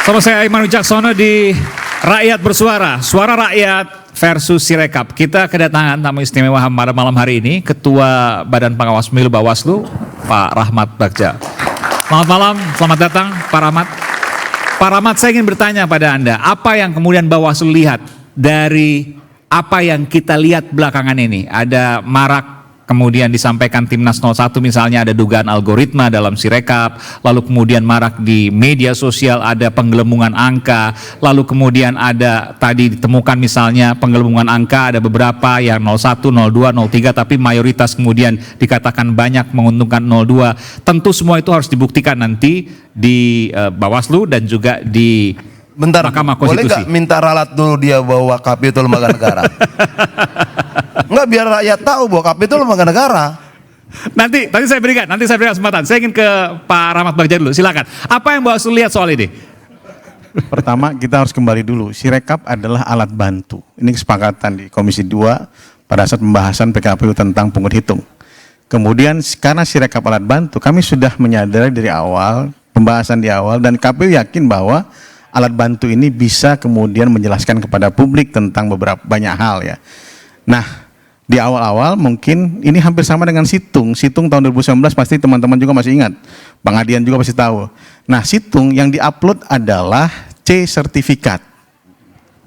Sama saya Aiman Wicaksono di Rakyat Bersuara, Suara Rakyat versus Sirekap. Kita kedatangan tamu istimewa pada malam hari ini, Ketua Badan Pengawas Pemilu Bawaslu, Pak Rahmat Bagja. Selamat malam, selamat datang Pak Rahmat. Pak Rahmat, saya ingin bertanya pada Anda, apa yang kemudian Bawaslu lihat dari apa yang kita lihat belakangan ini? Ada marak, kemudian disampaikan Timnas 01 misalnya ada dugaan algoritma dalam Sirekap, lalu kemudian marak di media sosial ada penggelembungan angka, lalu kemudian ada tadi ditemukan misalnya penggelembungan angka ada beberapa yang 01, 02, 03 tapi mayoritas kemudian dikatakan banyak menguntungkan 02. Tentu semua itu harus dibuktikan nanti di Bawaslu dan juga di Mahkamah Konstitusi. Boleh nggak minta ralat dulu dia bahwa KPU itu lembaga negara? Enggak, biar rakyat tahu bahwa KPU itu lembaga negara. Nanti saya berikan kesempatan. Saya ingin ke Pak Rahmat Bagja dulu, silakan. Apa yang Bawaslu lihat soal ini? Pertama kita harus kembali dulu, Sirekap adalah alat bantu. Ini kesepakatan di Komisi 2 pada saat pembahasan PKPU tentang pungut hitung. Kemudian karena Sirekap alat bantu, kami sudah menyadari dari awal, pembahasan di awal, dan KPU yakin bahwa alat bantu ini bisa kemudian menjelaskan kepada publik tentang banyak hal ya. Nah, di awal-awal mungkin ini hampir sama dengan Situng tahun 2019 pasti teman-teman juga masih ingat. Bang Adian juga pasti tahu. Nah, Situng yang diupload adalah C sertifikat.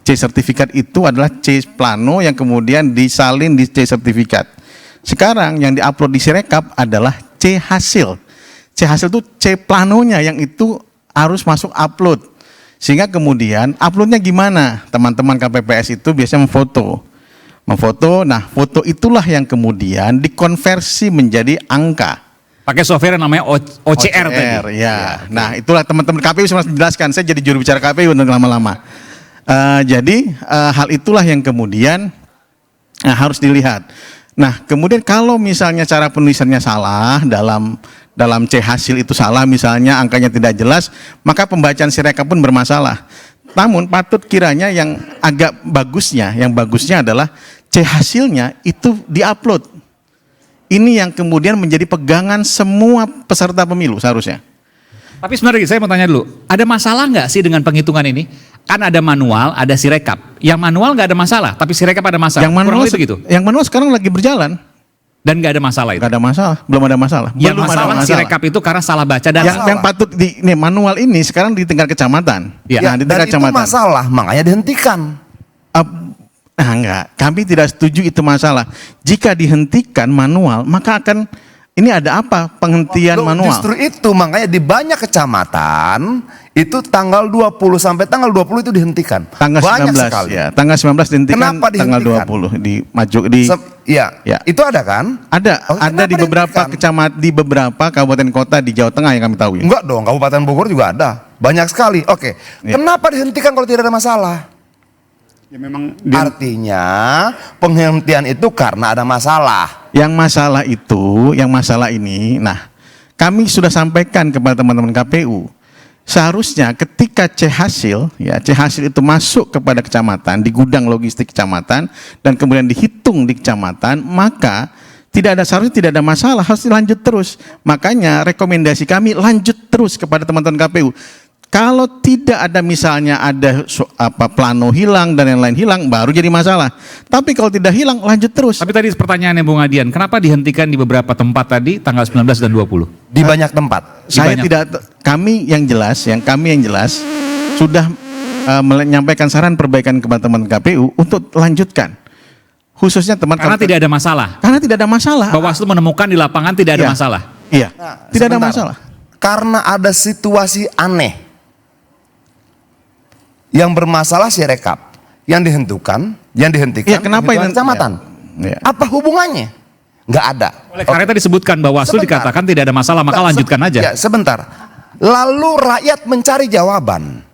C sertifikat itu adalah C plano yang kemudian disalin di C sertifikat. Sekarang yang diupload di Sirekap adalah C hasil. C hasil itu C planonya yang itu harus masuk upload. Sehingga kemudian uploadnya gimana? Teman-teman KPPS itu biasanya memfoto, nah foto itulah yang kemudian dikonversi menjadi angka. Pakai software yang namanya OCR tadi. Ya. Nah itulah teman-teman KPU saya menjelaskan, saya jadi juru bicara KPU untuk lama-lama. Jadi hal itulah yang kemudian harus dilihat. Nah kemudian kalau misalnya cara penulisannya salah dalam C hasil itu salah, misalnya angkanya tidak jelas, maka pembacaan Sirekap pun bermasalah. Namun patut kiranya yang agak bagusnya, adalah C hasilnya itu diupload. Ini yang kemudian menjadi pegangan semua peserta pemilu seharusnya. Tapi sebenarnya saya mau tanya dulu, ada masalah nggak sih dengan penghitungan ini? Kan ada manual, ada Sirekap. Yang manual nggak ada masalah, tapi Sirekap ada masalah. Yang manual sekarang lagi berjalan. Dan nggak ada masalah itu? Nggak ada masalah, belum ada masalah. Yang masalah Sirekap itu karena salah baca data. Yang patut manual ini sekarang di tingkat kecamatan. Ya, nah, di tingkat kecamatan. Itu masalah, makanya dihentikan. Enggak, kami tidak setuju itu masalah. Jika dihentikan manual, maka akan ini ada apa penghentian manual? Justru itu makanya di banyak kecamatan itu tanggal 20 sampai tanggal 20 itu dihentikan. Tanggal banyak 19 sekali. Ya, tanggal 19 dihentikan. Kenapa dihentikan? Tanggal 20 di maju di ya. Itu ada kan? Ada di beberapa kecamatan, di beberapa kabupaten kota di Jawa Tengah yang kami tahu. Enggak dong, Kabupaten Bogor juga ada. Banyak sekali. Oke. Ya. Kenapa dihentikan kalau tidak ada masalah? Ya memang artinya penghentian itu karena ada masalah. Yang masalah ini, nah kami sudah sampaikan kepada teman-teman KPU. Seharusnya ketika C hasil itu masuk kepada kecamatan, di gudang logistik kecamatan, dan kemudian dihitung di kecamatan, maka seharusnya tidak ada masalah, harus dilanjut terus. Makanya rekomendasi kami lanjut terus kepada teman-teman KPU. Kalau tidak ada misalnya ada plano hilang dan yang lain hilang, baru jadi masalah. Tapi kalau tidak hilang, lanjut terus. Tapi tadi pertanyaannya Bung Adian, kenapa dihentikan di beberapa tempat tadi tanggal 19 dan 20? Di banyak tempat. Kami yang jelas sudah menyampaikan saran perbaikan kepada teman KPU untuk lanjutkan. Khususnya karena tidak ada masalah. Karena tidak ada masalah. Bawaslu menemukan di lapangan tidak ada masalah. Iya. Tidak ada masalah. Karena ada situasi aneh. Yang bermasalah Sirekap, yang dihentikan, ya, kenapa ini kecamatan? Ya. Apa hubungannya? Nggak ada. Oleh karena tadi disebutkan Bawaslu dikatakan tidak ada masalah, maka lanjutkan aja. Ya, sebentar. Lalu rakyat mencari jawaban.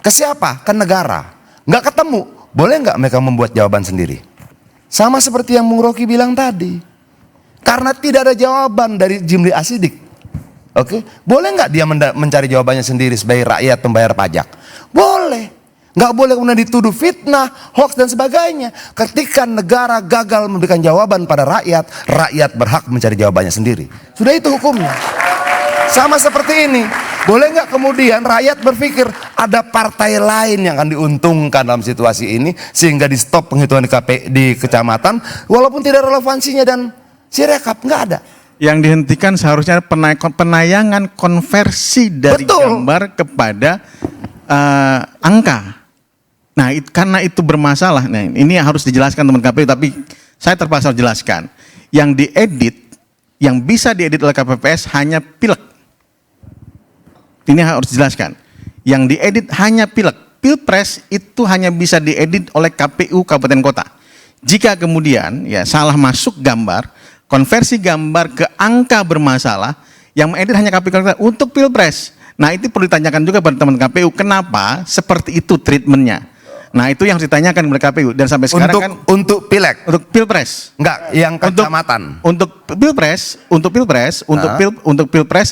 Ke siapa? Ke negara. Nggak ketemu. Boleh nggak mereka membuat jawaban sendiri? Sama seperti yang Bung Rocky bilang tadi. Karena tidak ada jawaban dari Jimli Asidik. Oke, boleh nggak dia mencari jawabannya sendiri sebagai rakyat pembayar pajak? Boleh. Nggak boleh kemudian dituduh fitnah, hoax dan sebagainya. Ketika negara gagal memberikan jawaban pada rakyat, rakyat berhak mencari jawabannya sendiri. Sudah itu hukumnya. Sama seperti ini. Boleh nggak kemudian rakyat berpikir ada partai lain yang akan diuntungkan dalam situasi ini sehingga di stop penghitungan di kecamatan walaupun tidak relevansinya dan Sirekap nggak ada. Yang dihentikan seharusnya penayangan konversi dari Betul. gambar kepada angka. Nah, karena itu bermasalah. Nah, ini harus dijelaskan teman KPU, tapi saya terpaksa jelaskan. Yang diedit, yang bisa diedit oleh KPPS hanya pilek. Ini harus dijelaskan. Yang diedit hanya pilek. Pilpres itu hanya bisa diedit oleh KPU Kabupaten Kota. Jika kemudian ya salah masuk gambar, konversi gambar ke angka bermasalah, yang mengedit hanya KPU Kabupaten Kota untuk Pilpres. Nah, itu perlu ditanyakan juga pada teman KPU, kenapa seperti itu treatmentnya. Nah, itu yang harus ditanyakan kepada KPU dan sampai sekarang untuk pileg, untuk Pilpres. enggak yang kecamatan. Untuk Pilpres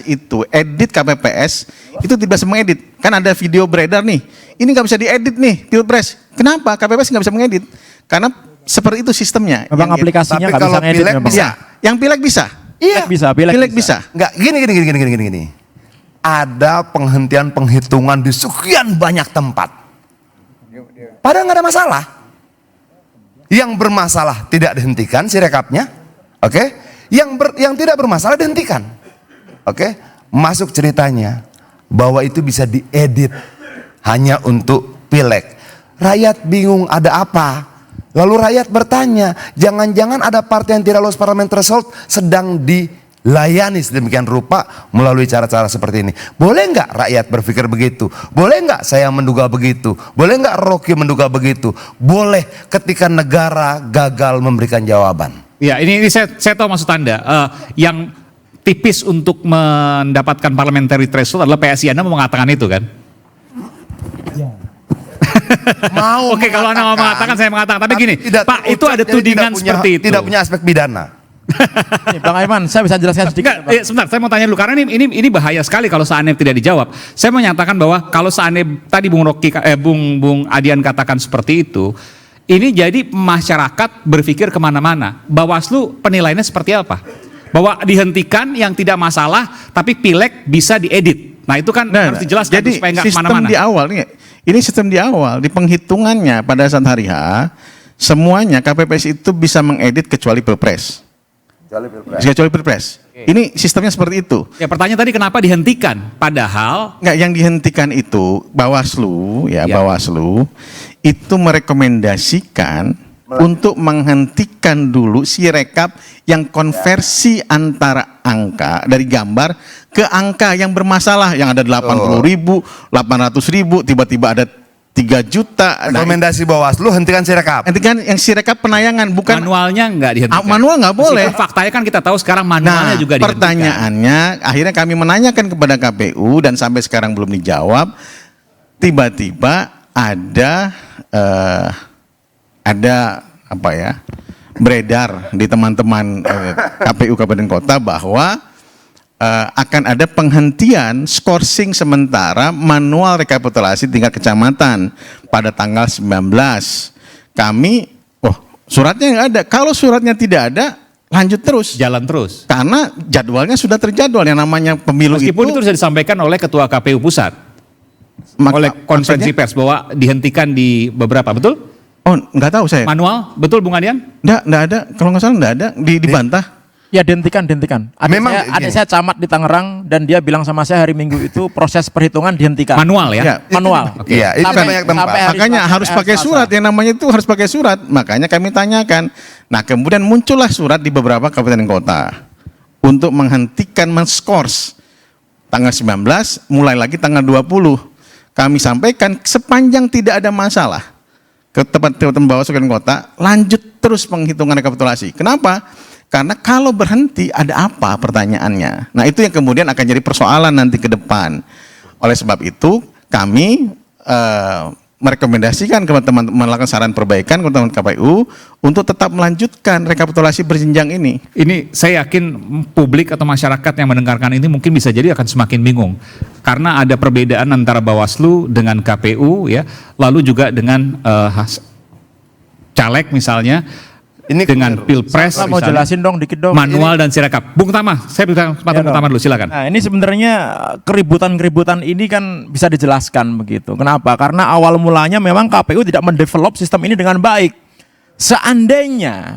itu edit KPPS itu tidak bisa mengedit. Kan ada video beredar nih. Ini nggak bisa diedit nih Pilpres. Kenapa KPPS nggak bisa mengedit? Karena seperti itu sistemnya. Memang aplikasinya nggak bisa ngedit memang. Bisa. Yang pileg bisa. Iya. Pileg bisa. Enggak, gini. Ada penghentian penghitungan di sekian banyak tempat. Padahal nggak ada masalah. Yang bermasalah tidak dihentikan Sirekapnya, oke? Yang tidak bermasalah dihentikan, oke? Masuk ceritanya bahwa itu bisa diedit hanya untuk pileg. Rakyat bingung ada apa? Lalu rakyat bertanya, jangan-jangan ada partai yang tidak lolos parliamentary threshold sedang dilayani sedemikian rupa melalui cara-cara seperti ini. Boleh nggak rakyat berpikir begitu? Boleh nggak saya menduga begitu? Boleh nggak Rocky menduga begitu? Boleh ketika negara gagal memberikan jawaban. Ya, ini saya tahu maksud Anda. Yang tipis untuk mendapatkan parliamentary threshold adalah PSI. Anda mau mengatakan itu kan? Mau Oke, kalau Anda mau mengatakan, saya mengatakan. Tapi gini, Pak, itu ada tudingan seperti itu. Tidak punya aspek pidana. Bang Aiman, saya bisa jelaskan sedikit. Enggak, sebentar, saya mau tanya dulu karena ini bahaya sekali kalau seandainya tidak dijawab. Saya menyatakan bahwa kalau seandainya tadi Bung Adian katakan seperti itu, ini jadi masyarakat berpikir kemana-mana. Bawaslu penilaiannya seperti apa? Bahwa dihentikan yang tidak masalah, tapi pileg bisa diedit. Nah itu kan harus dijelaskan jadi supaya nggak sistem kemana-mana. di awal ini sistem di awal di penghitungannya pada saat hari H semuanya KPPS itu bisa mengedit kecuali Pilpres. Kecuali Pilpres. Ini sistemnya seperti itu. Ya pertanyaan tadi kenapa dihentikan? Padahal Enggak, yang dihentikan itu Bawaslu Ya. Bawaslu itu merekomendasikan untuk menghentikan dulu Sirekap yang konversi antara angka dari gambar ke angka yang bermasalah yang ada 80.000, 800.000, tiba-tiba ada 3 juta. Rekomendasi Bawaslu hentikan Sirekap. Hentikan yang Sirekap penayangan, bukan manualnya nggak dihentikan. manual nggak boleh. Meskipun faktanya kan kita tahu sekarang manualnya juga dihentikan. Pertanyaannya akhirnya kami menanyakan kepada KPU dan sampai sekarang belum dijawab. Tiba-tiba ada apa ya, beredar di teman-teman KPU Kabupaten Kota bahwa akan ada penghentian skorsing sementara manual rekapitulasi tingkat kecamatan pada tanggal 19. Kami, suratnya nggak ada. Kalau suratnya tidak ada, lanjut terus. Jalan terus. Karena jadwalnya sudah terjadwal yang namanya pemilu Meskipun itu sudah disampaikan oleh Ketua KPU Pusat. Oleh konferensi pers bahwa dihentikan di beberapa, betul? Oh, nggak tahu saya. Manual, betul Bung Adian? Nggak ada. Kalau nggak salah nggak ada. Dibantah. Ya dihentikan. Adik saya camat di Tangerang dan dia bilang sama saya hari Minggu itu proses perhitungan dihentikan. Manual ya? Ya. Manual. Iya, itu Sampai- banyak tempat. sampai hari- Makanya harus sampai pakai hari surat, Selasa. yang namanya itu harus pakai surat. Makanya kami tanyakan. Nah, kemudian muncullah surat di beberapa kabupaten kota untuk menghentikan menskors tanggal 19, mulai lagi tanggal 20. Kami sampaikan sepanjang tidak ada masalah ke tempat-tempat Bawaslu Kabupaten Kota, lanjut terus penghitungan rekapitulasi. Kenapa? Karena kalau berhenti ada apa pertanyaannya. Nah, itu yang kemudian akan jadi persoalan nanti ke depan. Oleh sebab itu kami merekomendasikan ke teman-teman melakukan saran perbaikan ke teman KPU untuk tetap melanjutkan rekapitulasi berjenjang ini. Ini saya yakin publik atau masyarakat yang mendengarkan ini mungkin bisa jadi akan semakin bingung. Karena ada perbedaan antara Bawaslu dengan KPU ya, lalu juga dengan caleg misalnya. Ini dengan keliru. Pilpres, Saya mau misalnya, jelasin dong dikit dong. manual dan Sirekap. Bung Tama, saya berikan kesempatan Ya, Bung Tama dulu, silakan. Nah, ini sebenarnya keributan-keributan ini kan bisa dijelaskan begitu. Kenapa? Karena awal mulanya memang KPU tidak mendevelop sistem ini dengan baik. Seandainya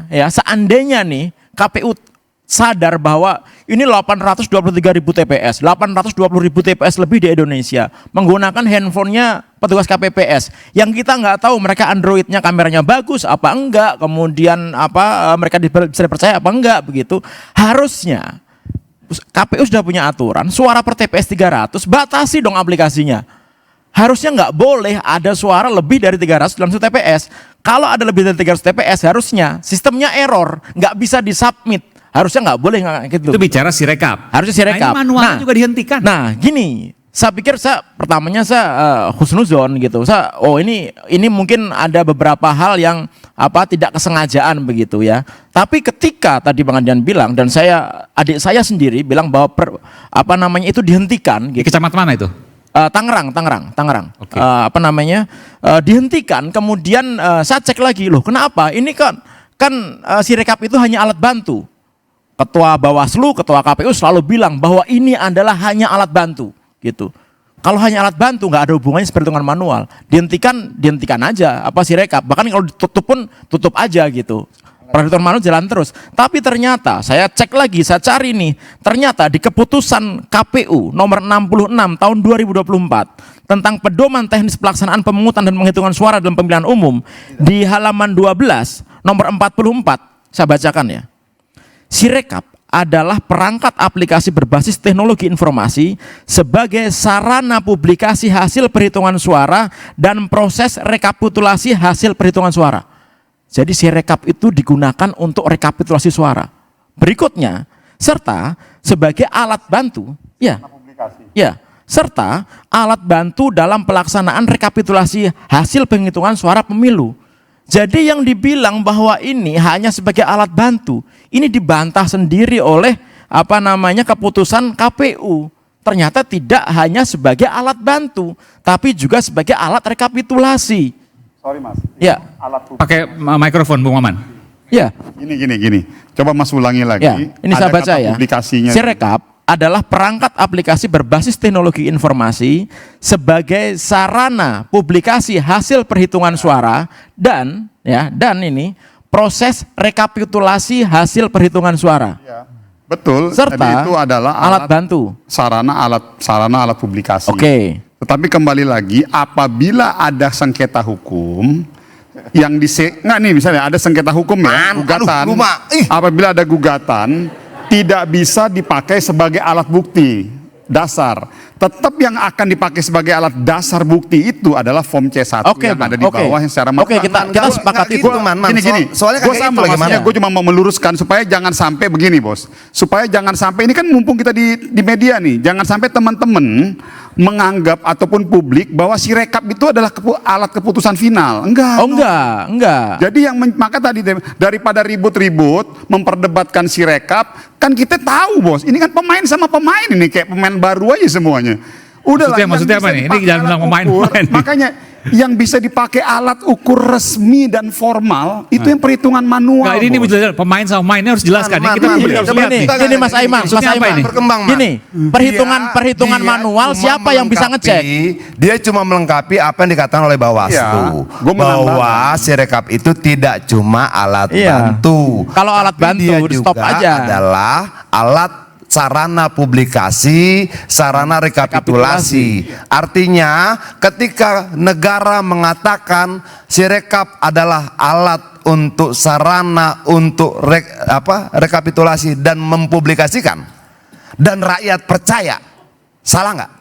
nih KPU sadar bahwa ini 823.000 TPS, 820.000 TPS lebih di Indonesia menggunakan handphonenya petugas KPPS yang kita nggak tahu mereka Androidnya kameranya bagus apa enggak, kemudian mereka bisa dipercaya apa enggak begitu. Harusnya KPU sudah punya aturan suara per TPS 300, batasi dong aplikasinya. Harusnya nggak boleh ada suara lebih dari 300 dalam satu TPS. Kalau ada lebih dari 300 TPS harusnya sistemnya error, nggak bisa disubmit. Harusnya nggak boleh gitu. Itu bicara Sirekap. Harusnya Sirekap. Nah, ini manualnya juga dihentikan. Nah, gini, saya pikir pertamanya husnuzon gitu. Ini mungkin ada beberapa hal yang tidak kesengajaan begitu ya. Tapi ketika tadi Bang Adian bilang dan adik saya sendiri bilang bahwa itu dihentikan Di gitu. kecamatan mana itu? Tangerang. Oke. Dihentikan. Kemudian saya cek lagi, loh kenapa? Ini kan Sirekap itu hanya alat bantu. Ketua Bawaslu, Ketua KPU selalu bilang bahwa ini adalah hanya alat bantu, gitu. Kalau hanya alat bantu nggak ada hubungannya seperti dengan manual. Dihentikan aja Sirekap. Bahkan kalau ditutup pun tutup aja gitu. Perhitungan manual jalan terus. Tapi ternyata saya cek lagi, saya cari nih, ternyata di keputusan KPU nomor 66 tahun 2024 tentang pedoman teknis pelaksanaan pemungutan dan penghitungan suara dalam pemilihan umum di halaman 12 nomor 44, saya bacakan ya. Sirekap adalah perangkat aplikasi berbasis teknologi informasi sebagai sarana publikasi hasil perhitungan suara dan proses rekapitulasi hasil perhitungan suara. Jadi Sirekap itu digunakan untuk rekapitulasi suara. Berikutnya, serta sebagai alat bantu, serta alat bantu dalam pelaksanaan rekapitulasi hasil penghitungan suara pemilu. Jadi yang dibilang bahwa ini hanya sebagai alat bantu, ini dibantah sendiri oleh keputusan KPU. Ternyata tidak hanya sebagai alat bantu, tapi juga sebagai alat rekapitulasi. Sorry Mas. Ya. Pakai mikrofon Bung Maman. Ya. Gini. Coba Mas ulangi lagi. Ya. Ini saya baca ya. Publikasinya. Sirekap adalah perangkat aplikasi berbasis teknologi informasi sebagai sarana publikasi hasil perhitungan suara dan ini proses rekapitulasi hasil perhitungan suara. Ya, betul. Serta Jadi itu adalah alat bantu. Sarana alat publikasi. Oke. Tetapi kembali lagi, apabila ada sengketa hukum yang misalnya ada sengketa hukum ya, gugatan. Apabila ada gugatan tidak bisa dipakai sebagai alat bukti dasar. Tetap yang akan dipakai sebagai alat dasar bukti itu adalah form C1 yang ada di bawah yang secara kita sepakati itu gini. Soalnya Gue sama maksudnya gue cuma mau meluruskan supaya jangan sampai begini bos. Supaya jangan sampai ini kan mumpung kita di media nih, jangan sampai teman-teman menganggap ataupun publik bahwa Sirekap itu adalah alat keputusan final. Enggak. Oh enggak. Jadi maka tadi daripada ribut-ribut memperdebatkan Sirekap, kan kita tahu bos, ini kan pemain sama pemain ini kayak pemain baru aja semuanya. Maksudnya apa nih? Ini jangan bilang pemain-pemain. Makanya yang bisa dipakai alat ukur resmi dan formal itu yang perhitungan manual. Nah, ini pemain sama pemainnya harus jelaskan. Gini Mas Aiman, berkembang. Gini, perhitungan manual siapa yang bisa ngecek? Dia cuma melengkapi apa yang dikatakan oleh Bawaslu. Bahwa Sirekap itu tidak cuma alat bantu. Kalau alat bantu di stop aja. Adalah alat sarana publikasi, sarana rekapitulasi. Artinya ketika negara mengatakan Sirekap adalah alat untuk sarana untuk rekapitulasi dan mempublikasikan dan rakyat percaya, salah nggak?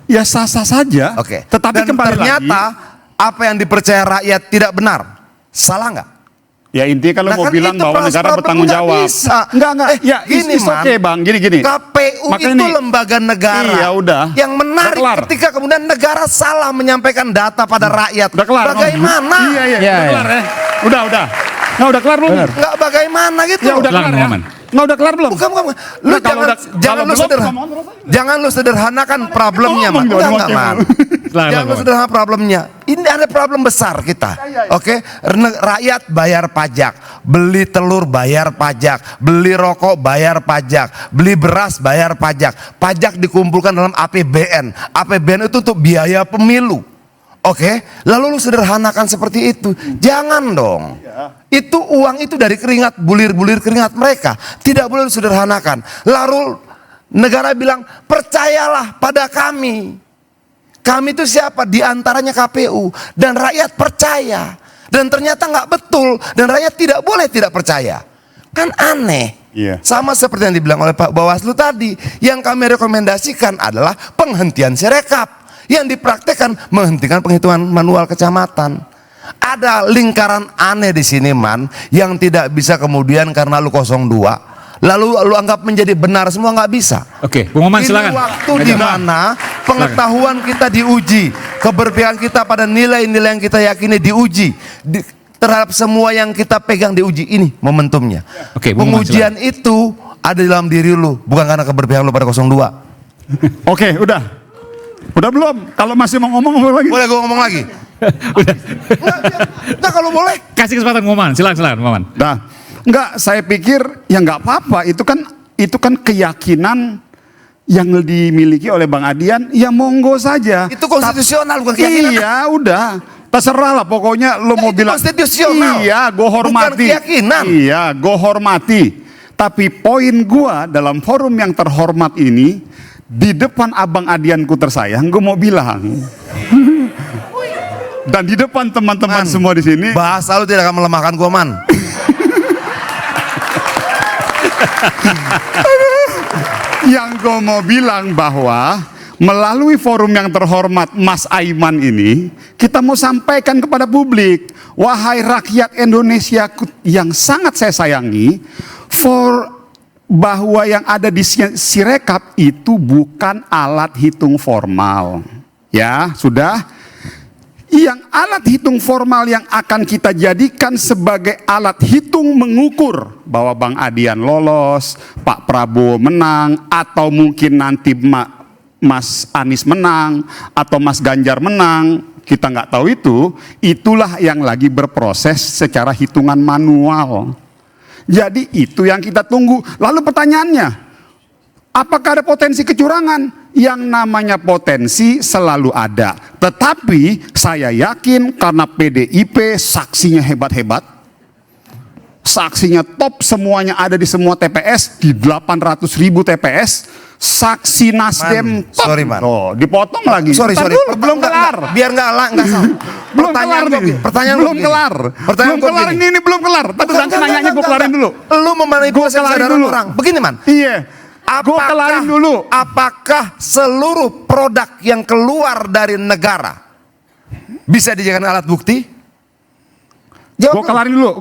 Ya sah-sah saja. Oke. Tetapi dan kembali ternyata lagi, apa yang dipercaya rakyat tidak benar, salah nggak? ya intinya kalau mau kan bilang itu bahwa negara problem bertanggung nggak jawab. bisa. Enggak. Ya Gini, it's okay bang, gini. KPU Makanya itu nih, lembaga negara. Iya udah. Yang menarik Udah kelar. ketika kemudian negara salah menyampaikan data pada rakyat. Udah kelar. Bagaimana? Iya. Udah kelar ya. Udah. Nah udah kelar belum? Nggak bagaimana gitu. Ya udah kelar ya. Nggak udah kelar belum? Bukan. Lu Nah, kalau jangan lu sederhanakan problemnya, Man. Enggak, Man. Jangan lu sederhana problemnya. Ini ada problem besar kita. Oke? Rakyat bayar pajak, beli telur bayar pajak, beli rokok bayar pajak, beli beras bayar pajak. Pajak dikumpulkan dalam APBN. APBN itu untuk biaya pemilu. Oke, lalu lu sederhanakan seperti itu. Jangan dong. Itu uang itu dari keringat, bulir-bulir keringat mereka. Tidak boleh lu sederhanakan. Lalu negara bilang, percayalah pada kami. Kami itu siapa? Di antaranya KPU. Dan rakyat percaya. Dan ternyata nggak betul. Dan rakyat tidak boleh tidak percaya. Kan aneh. Iya. Sama seperti yang dibilang oleh Pak Bawaslu tadi. Yang kami rekomendasikan adalah penghentian Sirekap. Yang dipraktekkan menghentikan penghitungan manual kecamatan. Ada lingkaran aneh di sini, Man, yang tidak bisa kemudian karena lu 02 lalu lu anggap menjadi benar semua, nggak bisa. Oke, Bung Maman, Ini silakan. waktu di mana pengetahuan kita diuji, keberpihakan kita pada nilai-nilai yang kita yakini diuji, terhadap semua yang kita pegang diuji. Ini momentumnya. Oke, Bung Maman, pengujian itu ada di dalam diri lu, bukan karena keberpihakan lu pada 02. Oke, udah. Udah belum? Kalau masih mau ngomong lagi. Boleh gue ngomong lagi? Nggak, kalau boleh. Kasih kesempatan Bung Maman, silakan Bung Maman. Nah, enggak, saya pikir ya nggak apa-apa. Itu kan keyakinan yang dimiliki oleh Bang Adian. Ya monggo saja. Itu konstitusional, bukan keyakinan. Iya, udah. Terserah lah, pokoknya lo mau itu bilang. konstitusional. Iya, gue hormati. Bukan keyakinan. Iya, gue hormati. Tapi poin gua dalam forum yang terhormat ini, di depan Abang Adianku tersayang, gue mau bilang. Dan di depan teman-teman semua di sini. Bahasa lu tidak akan melemahkan gua, Man. Yang gue mau bilang bahwa melalui forum yang terhormat Mas Aiman ini, kita mau sampaikan kepada publik, wahai rakyat Indonesia yang sangat saya sayangi, bahwa yang ada di Sirekap itu bukan alat hitung formal. Ya, sudah. Yang alat hitung formal yang akan kita jadikan sebagai alat hitung mengukur bahwa Bang Adian lolos, Pak Prabowo menang, atau mungkin nanti Mas Anies menang, atau Mas Ganjar menang, kita nggak tahu itu. Itulah yang lagi berproses secara hitungan manual. Jadi itu yang kita tunggu. Lalu pertanyaannya, apakah ada potensi kecurangan? Yang namanya potensi selalu ada. Tetapi saya yakin karena PDIP saksinya hebat-hebat, saksinya top, semuanya ada di semua TPS, di 800.000 TPS, saksi Nasdem top. Sorry, Man. Oh, dipotong lagi. Sorry. Dulu, belum kelar. Biar nggak salah. Belum kelar nih. Pertanyaan belum kelar. Belum kelar ini belum kelar. Tapi nanti nanyanya gue kelarin dulu. Lu memanipulasi kesadaran orang. Begini, Man. Iya. Gue kelarin dulu. Apakah seluruh produk yang keluar dari negara bisa dijadikan alat bukti? Gue kelarin dulu.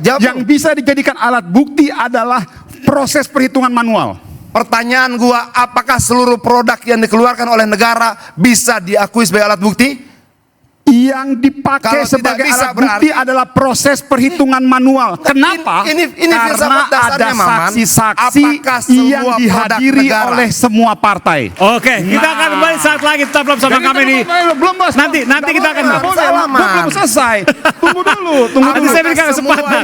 Yang bisa dijadikan alat bukti adalah proses perhitungan manual. Pertanyaan gua, apakah seluruh produk yang dikeluarkan oleh negara bisa diakui sebagai alat bukti? Yang dipakai sebagai alat bukti adalah proses perhitungan manual. Kenapa? Ini karena ada saksi-saksi yang dihadiri oleh semua partai. Oke, kita akan kembali saat lagi, tetap bersama kami di. Belum, Bos. Nanti kita akan. Belum selesai. Tunggu dulu. Nanti saya berikan kesempatan.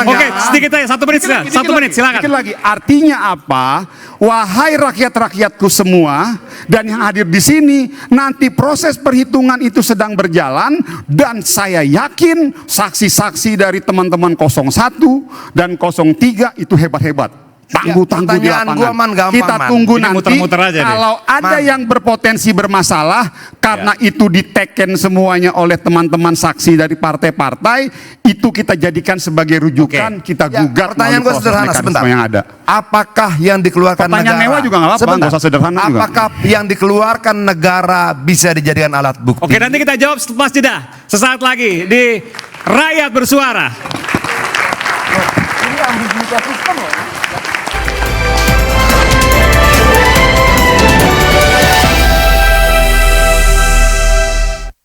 Oke, sedikit aja, 1 menit silakan. 1 menit silakan. Sedikit lagi. Artinya apa? Wahai rakyat-rakyatku semua dan yang hadir di sini, nanti proses perhitungan itu sedang berjalan dan saya yakin saksi-saksi dari teman-teman 01 dan 03 itu hebat-hebat. Tangguh-tangguh di lapangan. Kita tunggu ini nanti muter-muter aja kalau ada yang berpotensi bermasalah karena itu diteken semuanya oleh teman-teman saksi dari partai-partai, itu kita jadikan sebagai rujukan, kita gugat. Pertanyaan gue sederhana sebentar. Yang ada. Apakah yang dikeluarkan Pertanyaan negara? mewah juga nggak apa-apa, nggak usah sederhana juga. Apakah yang dikeluarkan negara bisa dijadikan alat bukti? Oke, nanti kita jawab setelah jeda. Sesaat lagi di Rakyat Bersuara. Ini ambiguitas sistem loh.